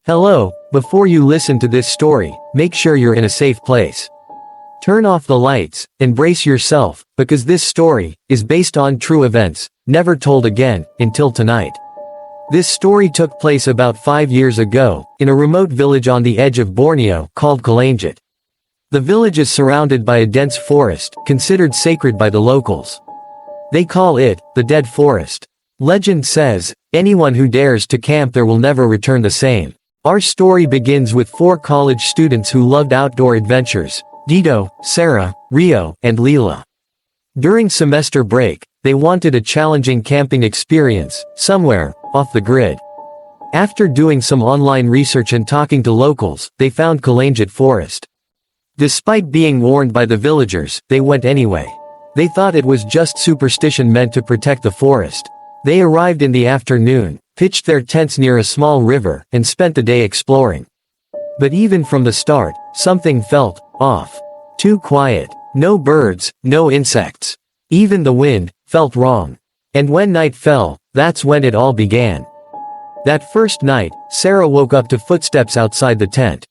Hello, before you listen to this story, make sure you're in a safe place. Turn off the lights, and brace yourself, because this story is based on true events, never told again, until tonight. This story took place about 5 years ago, in a remote village on the edge of Borneo called Kalangit. The village is surrounded by a dense forest, considered sacred by the locals. They call it the Dead Forest. Legend says, anyone who dares to camp there will never return the same. Our story begins with 4 college students who loved outdoor adventures: Dito, Sarah, Rio, and Leela. During semester break, they wanted a challenging camping experience, somewhere off the grid. After doing some online research and talking to locals, they found Kalangit Forest. Despite being warned by the villagers, they went anyway. They thought it was just superstition meant to protect the forest. They arrived in the afternoon, pitched their tents near a small river, and spent the day exploring. But even from the start, something felt off. Too quiet. No birds, no insects. Even the wind felt wrong. And when night fell, that's when it all began. That first night, Sarah woke up to footsteps outside the tent.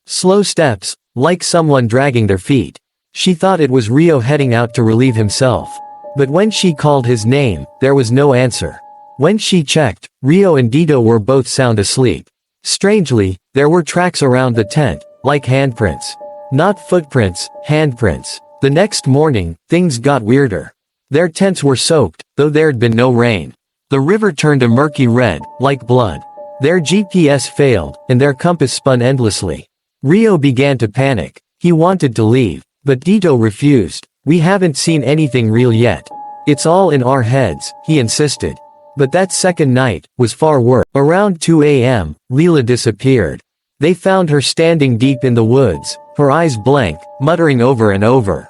Slow steps, like someone dragging their feet. She thought it was Rio heading out to relieve himself. But when she called his name, there was no answer. When she checked, Rio and Dito were both sound asleep. Strangely, there were tracks around the tent, like handprints. Not footprints, handprints. The next morning, things got weirder. Their tents were soaked, though there'd been no rain. The river turned a murky red, like blood. Their GPS failed, and their compass spun endlessly. Rio began to panic. He wanted to leave, but Dito refused. We haven't seen anything real yet. It's all in our heads, he insisted. But that second night was far worse. Around 2 a.m., Leela disappeared. They found her standing deep in the woods, her eyes blank, muttering over and over.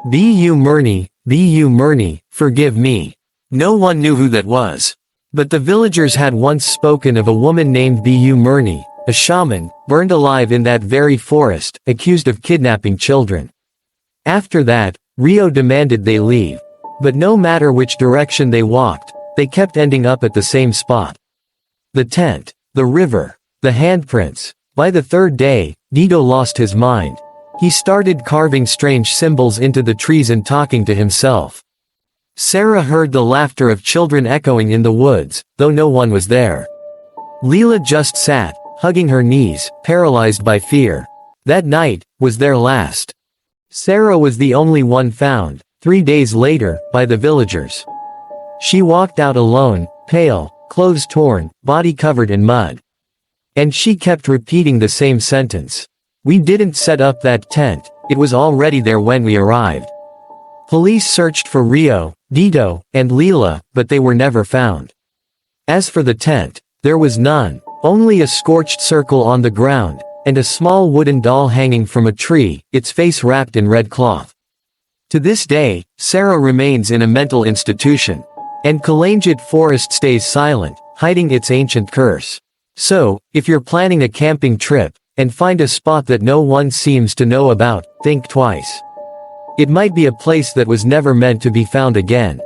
Bu Murni, forgive me. No one knew who that was. But the villagers had once spoken of a woman named Bu Murni, a shaman, burned alive in that very forest, accused of kidnapping children. After that, Rio demanded they leave. But no matter which direction they walked, they kept ending up at the same spot. The tent, the river, the handprints. By the third day, Dito lost his mind. He started carving strange symbols into the trees and talking to himself. Sarah heard the laughter of children echoing in the woods, though no one was there. Leela just sat, hugging her knees, paralyzed by fear. That night was their last. Sarah was the only one found, 3 days later, by the villagers. She walked out alone, pale, clothes torn, body covered in mud. And she kept repeating the same sentence. We didn't set up that tent, it was already there when we arrived. Police searched for Rio, Dito, and Leela, but they were never found. As for the tent, there was none, only a scorched circle on the ground, and a small wooden doll hanging from a tree, its face wrapped in red cloth. To this day, Sarah remains in a mental institution. And Kalangit Forest stays silent, hiding its ancient curse. So, if you're planning a camping trip, and find a spot that no one seems to know about, think twice. It might be a place that was never meant to be found again.